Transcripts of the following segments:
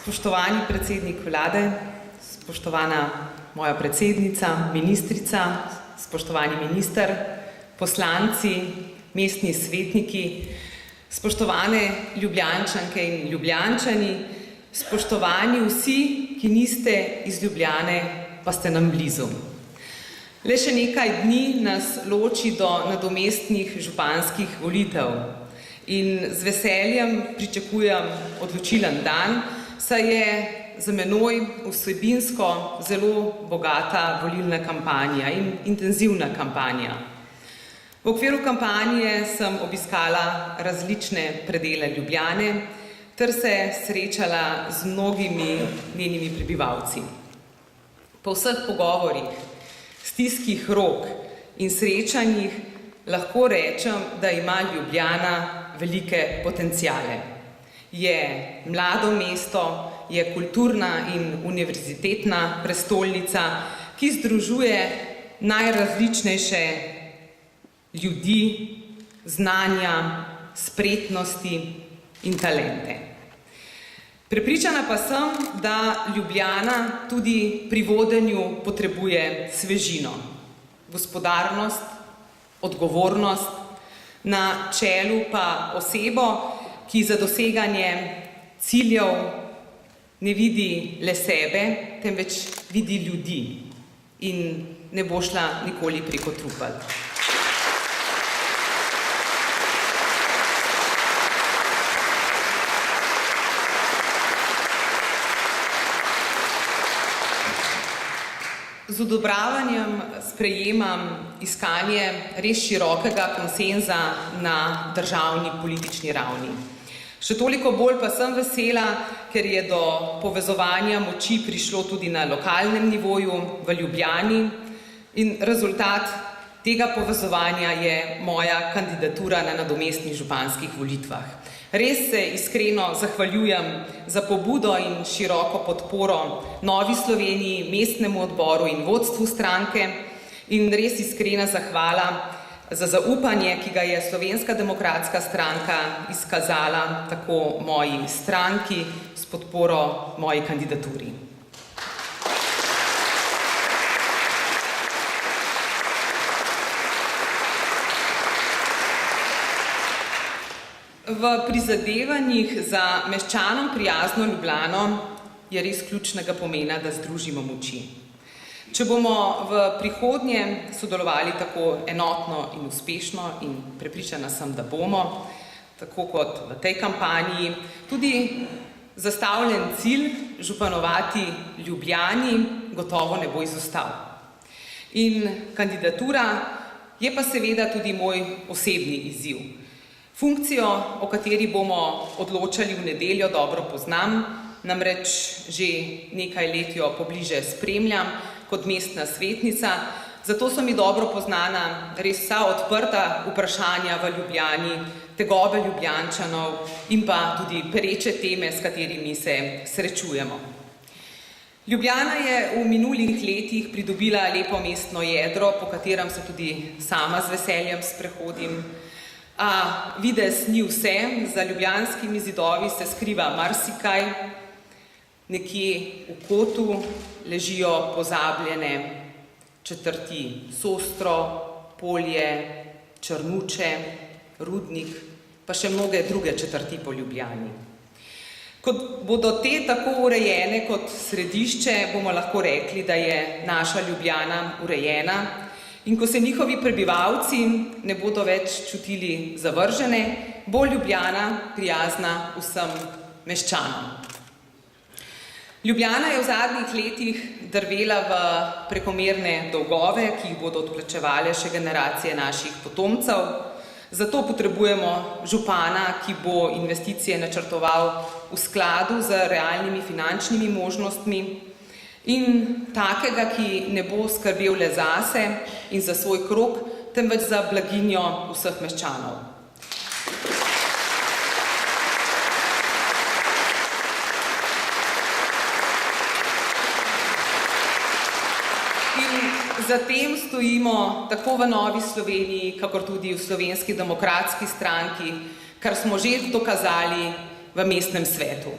Spoštovani predsednik vlade, spoštovana moja predsednica, ministrica, spoštovani minister, poslanci, mestni svetniki, spoštovane Ljubljančanke in Ljubljančani, spoštovani vsi, ki niste iz Ljubljane, pa ste nam blizu. Le še nekaj dni nas loči do nadomestnih županskih volitev in z veseljem pričakujem odločilen dan, saj je za menoj vsebinsko zelo bogata volilna kampanja in intenzivna kampanja. V okviru kampanje sem obiskala različne predele Ljubljane ter se srečala z mnogimi njenimi prebivalci. Po vseh pogovorih, stiskih rok in srečanjih lahko rečem, da ima Ljubljana velike potenciale. Je mlado mesto, je kulturna in univerzitetna prestolnica, ki združuje najrazličnejše ljudi, znanja, spretnosti in talente. Prepričana pa sem, da Ljubljana tudi pri vodenju potrebuje svežino, gospodarnost, odgovornost, na čelu pa osebo, ki za doseganje ciljev ne vidi le sebe, temveč vidi ljudi in ne bo šla nikoli preko trupel. Z odobravanjem sprejemam iskanje res širokega konsenza na državni politični ravni. Še toliko bolj pa sem vesela, ker je do povezovanja moči prišlo tudi na lokalnem nivoju v Ljubljani in rezultat tega povezovanja je moja kandidatura na nadomestnih županskih volitvah. Res se iskreno zahvaljujem za pobudo in široko podporo Novi Sloveniji, mestnemu odboru in vodstvu stranke in res iskrena zahvala za zaupanje, ki ga je Slovenska demokratska stranka izkazala tako moji stranki s podporo moji kandidaturi. V prizadevanjih za meščanom prijazno Ljubljano je res ključnega pomena, da združimo moči. Če bomo v prihodnje sodelovali tako enotno in uspešno in prepričana sem, da bomo, tako kot v tej kampanji, tudi zastavljen cilj županovati Ljubljani gotovo ne bo izostal. In kandidatura je pa seveda tudi moj osebni izziv. Funkcijo, o kateri bomo odločali v nedeljo, dobro poznam, namreč že nekaj let jo pobliže spremljam kot mestna svetnica, zato so mi dobro poznana res vsa odprta vprašanja v Ljubljani, tegobe Ljubljančanov in pa tudi pereče teme, s katerimi se srečujemo. Ljubljana je v minulih letih pridobila lepo mestno jedro, po katerem se tudi sama z veseljem sprehodim. A videz ni vse, za ljubljanskimi zidovi se skriva marsikaj, nekje v kotu ležijo pozabljene četrti Sostro, Polje, Črnuče, Rudnik, pa še mnoge druge četrti po Ljubljani. Kot bodo te tako urejene kot središče, bomo lahko rekli, da je naša Ljubljana urejena, in ko se njihovi prebivalci ne bodo več čutili zavržene, bo Ljubljana prijazna vsem meščanom. Ljubljana je v zadnjih letih drvela v prekomerne dolgove, ki jih bodo odplačevale še generacije naših potomcev. Zato potrebujemo župana, ki bo investicije načrtoval v skladu z realnimi finančnimi možnostmi, in takega, ki ne bo skrbel le zase in za svoj krog, temveč za blaginjo vseh meščanov. In za tem stojimo tako v Novi Sloveniji, kakor tudi v Slovenski demokratski stranki, kar smo že dokazali v mestnem svetu.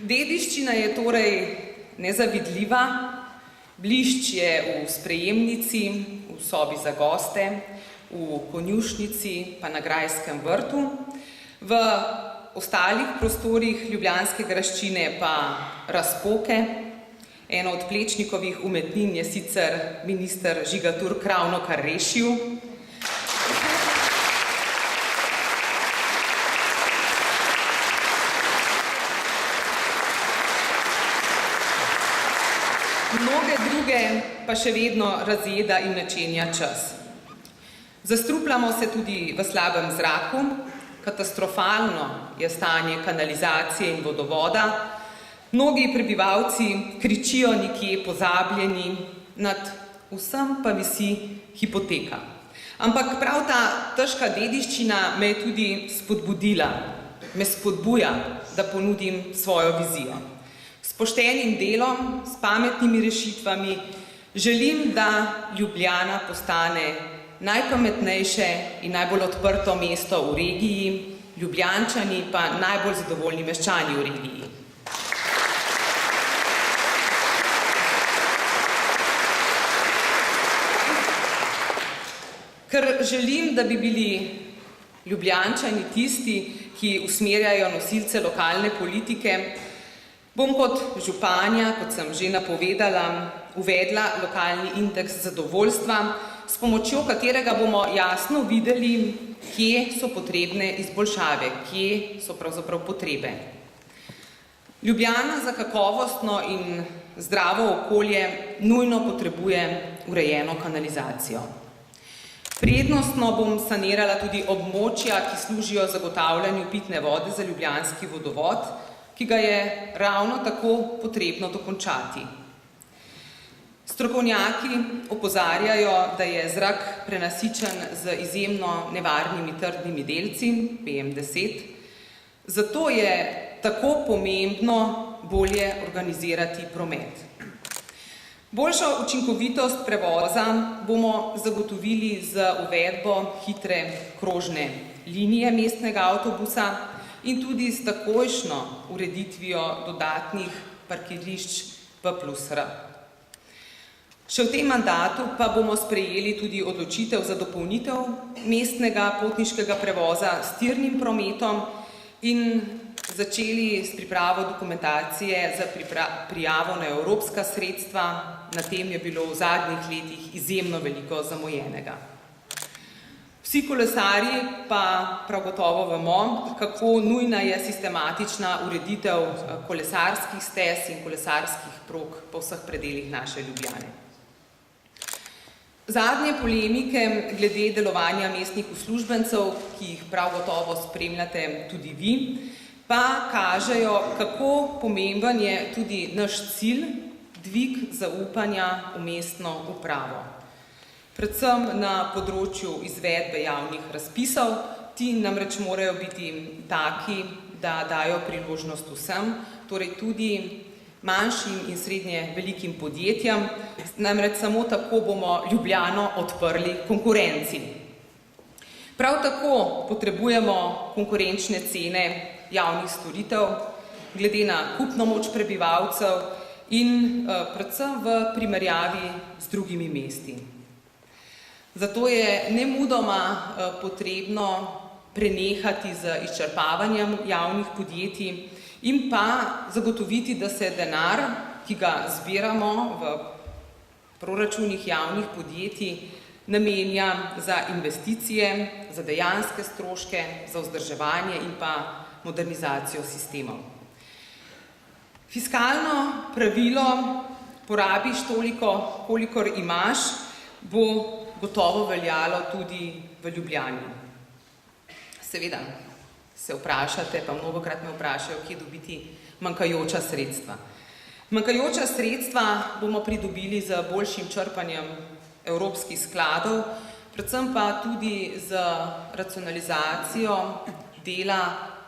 Dediščina je torej nezavidljiva, blišč je v sprejemnici, v sobi za goste, v konjušnici pa na grajskem vrtu, v ostalih prostorih ljubljanske graščine pa razpoke. Eno od Plečnikovih umetnin je sicer minister Žiga Turk ravnokar rešil. Mnoge druge pa še vedno razjeda in načenja čas. Zastrupljamo se tudi v slabem zraku, katastrofalno je stanje kanalizacije in vodovoda, mnogi prebivalci kričijo nekje pozabljeni, nad vsem pa visi hipoteka. Ampak prav ta težka dediščina me je tudi spodbudila, me spodbuja, da ponudim svojo vizijo. S poštenim delom, s pametnimi rešitvami želim, da Ljubljana postane najpametnejše in najbolj odprto mesto v regiji, Ljubljančani pa najbolj zadovoljni meščani v regiji. Ker želim, da bi bili Ljubljančani tisti, ki usmerjajo nosilce lokalne politike, bom kot županja, kot sem že napovedala, uvedla lokalni indeks zadovoljstva, s pomočjo katerega bomo jasno videli, kje so potrebne izboljšave, kje so pravzaprav potrebe. Ljubljana za kakovostno in zdravo okolje nujno potrebuje urejeno kanalizacijo. Prednostno bom sanirala tudi območja, ki služijo zagotavljanju pitne vode za ljubljanski vodovod, ki ga je ravno tako potrebno dokončati. Strokovnjaki opozarjajo, da je zrak prenasičen z izjemno nevarnimi trdnimi delci, PM10, zato je tako pomembno bolje organizirati promet. Boljšo učinkovitost prevoza bomo zagotovili z uvedbo hitre krožne linije mestnega avtobusa in tudi s takojšnjo ureditvijo dodatnih parkirišč P+R. Še v tem mandatu pa bomo sprejeli tudi odločitev za dopolnitev mestnega potniškega prevoza s tirnim prometom in začeli s pripravo dokumentacije za prijavo na evropska sredstva. Na tem je bilo v zadnjih letih izjemno veliko zamujenega. Vsi kolesarji pa prav gotovo vemo, kako nujna je sistematična ureditev kolesarskih stez in kolesarskih prog po vseh predelih naše Ljubljane. Zadnje polemike glede delovanja mestnih uslužbencev, ki jih prav gotovo spremljate tudi vi, pa kažejo, kako pomemben je tudi naš cilj, dvig zaupanja v mestno upravo. Predvsem na področju izvedbe javnih razpisov, ti namreč morajo biti taki, da dajo priložnost vsem, torej tudi manjšim in srednje velikim podjetjem, namreč samo tako bomo Ljubljano odprli konkurenci. Prav tako potrebujemo konkurenčne cene javnih storitev, glede na kupno moč prebivalcev in predvsem v primerjavi z drugimi mesti. Zato je nemudoma potrebno prenehati z izčrpavanjem javnih podjetij in pa zagotoviti, da se denar, ki ga zbiramo v proračunih javnih podjetij, namenja za investicije, za dejanske stroške, za vzdrževanje in pa modernizacijo sistemov. Fiskalno pravilo porabiš toliko, kolikor imaš, bo gotovo veljalo tudi v Ljubljani. Seveda se vprašate, pa mnogokrat me vprašajo, kje dobiti manjkajoča sredstva. Manjkajoča sredstva bomo pridobili z boljšim črpanjem evropskih skladov, predvsem pa tudi z racionalizacijo dela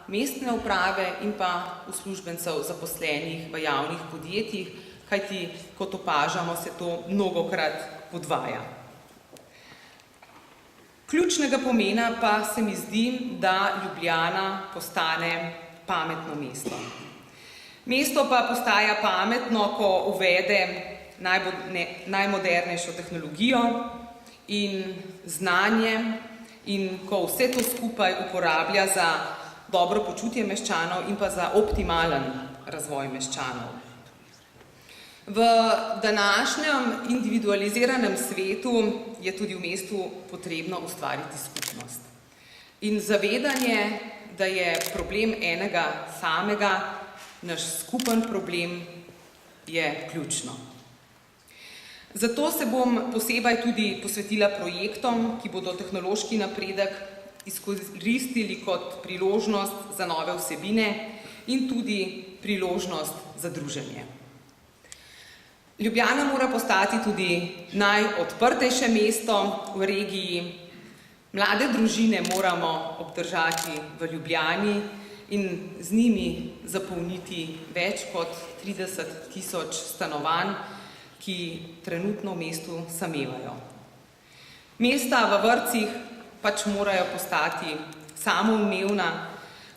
mestne uprave in pa uslužbencev zaposlenih v javnih podjetjih, kajti, kot opažamo, se to mnogokrat podvaja. Ključnega pomena pa se mi zdi, da Ljubljana postane pametno mesto. Mesto pa postaja pametno, ko uvede najmodernejšo tehnologijo in znanje in ko vse to skupaj uporablja za dobro počutje meščanov in pa za optimalen razvoj meščanov. V današnjem individualiziranem svetu je tudi v mestu potrebno ustvariti skupnost. In zavedanje, da je problem enega samega, naš skupen problem, je ključno. Zato se bom posebej tudi posvetila projektom, ki bodo tehnološki napredek izkoristili kot priložnost za nove vsebine in tudi priložnost za druženje. Ljubljana mora postati tudi najodprtejše mesto v regiji. Mlade družine moramo obdržati v Ljubljani in z njimi zapolniti več kot 30.000 stanovanj, ki trenutno v mestu samevajo. Mesta v vrtcih pač morajo postati samoumevna,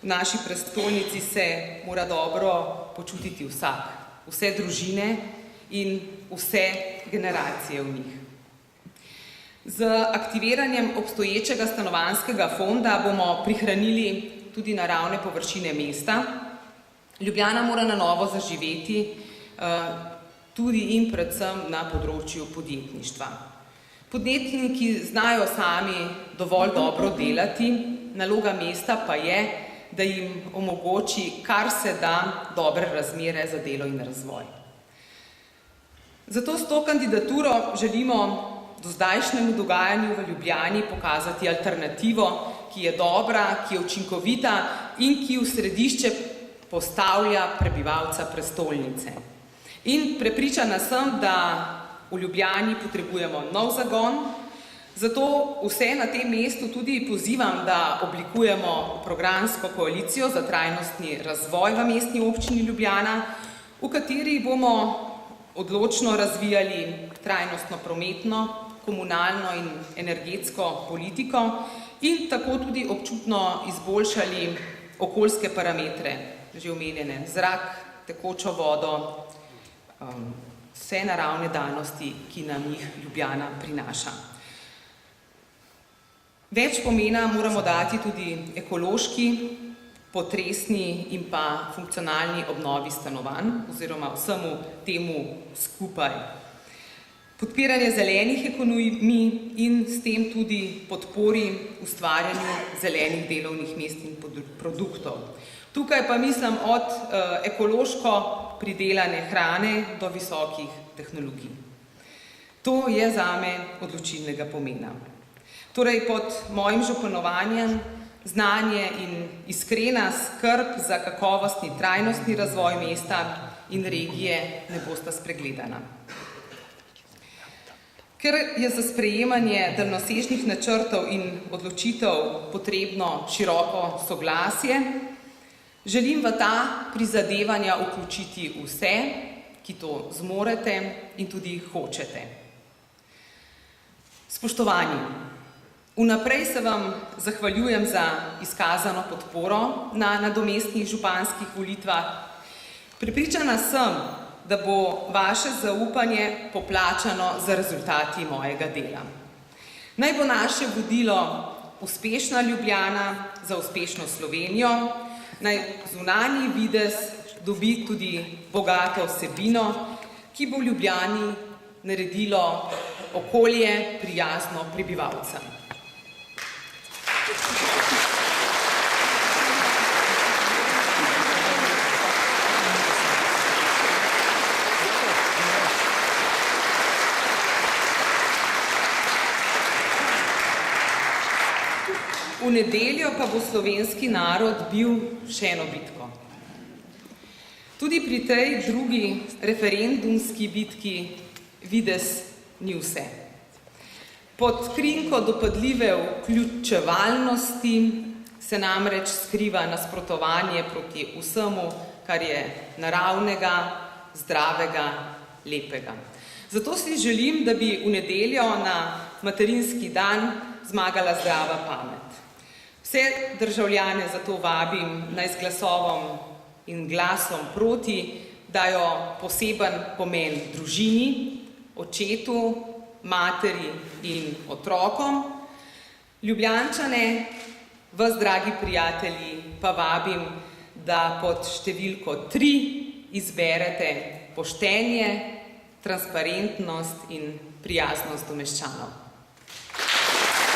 v naši prestolnici se mora dobro počutiti vsak, vse družine in vse generacije v njih. Z aktiviranjem obstoječega stanovanjskega fonda bomo prihranili tudi naravne površine mesta. Ljubljana mora na novo zaživeti tudi in predvsem na področju podjetništva. Podjetniki znajo sami dovolj dobro delati, naloga mesta pa je, da jim omogoči kar se da dobre razmere za delo in razvoj. Zato s to kandidaturo želimo dozdajšnjemu dogajanju v Ljubljani pokazati alternativo, ki je dobra, ki je učinkovita in ki v središče postavlja prebivalca prestolnice. In prepričana sem, da v Ljubljani potrebujemo nov zagon, zato vse na tem mestu tudi pozivam, da oblikujemo programsko koalicijo za trajnostni razvoj v mestni občini Ljubljana, v kateri bomo odločno razvijali trajnostno prometno, komunalno in energetsko politiko in tako tudi občutno izboljšali okoljske parametre, že omenjene zrak, tekočo vodo, vse naravne danosti, ki nam jih Ljubljana prinaša. Več pomena moramo dati tudi ekološki, potresni in pa funkcionalni obnovi stanovanj oziroma vsemu temu skupaj. Podpiranje zelenih ekonomij in s tem tudi podpori ustvarjanju zelenih delovnih mest in produktov. Tukaj pa mislim od ekološko pridelane hrane do visokih tehnologij. To je zame odločilnega pomena. Torej pod mojim županovanjem znanje in iskrena skrb za kakovostni trajnostni razvoj mesta in regije ne bosta spregledana. Ker je za sprejemanje daljnosežnih načrtov in odločitev potrebno široko soglasje, želim v ta prizadevanja vključiti vse, ki to zmorete in tudi hočete. Spoštovani, vnaprej se vam zahvaljujem za izkazano podporo na nadomestnih županskih volitvah. Prepričana sem, da bo vaše zaupanje poplačano za rezultati mojega dela. Naj bo naše vodilo uspešna Ljubljana za uspešno Slovenijo, naj zunanji videz dobi tudi bogato vsebino, ki bo v Ljubljani naredilo okolje prijazno prebivalcem. V nedeljo pa bo slovenski narod bil še eno bitko. Tudi pri tej drugi referendumski bitki videz ni vse. Pod krinko dopadljive vključevalnosti se namreč skriva nasprotovanje proti vsemu, kar je naravnega, zdravega, lepega. Zato si želim, da bi v nedeljo na materinski dan zmagala zdrava pamet. Vse državljane zato vabim, naj z glasovom in glasom proti dajo poseben pomen družini, očetu, materi in otrokom. Ljubljančane, vas, dragi prijatelji, pa vabim, da pod številko 3 izberete poštenje, transparentnost in prijaznost do meščanov.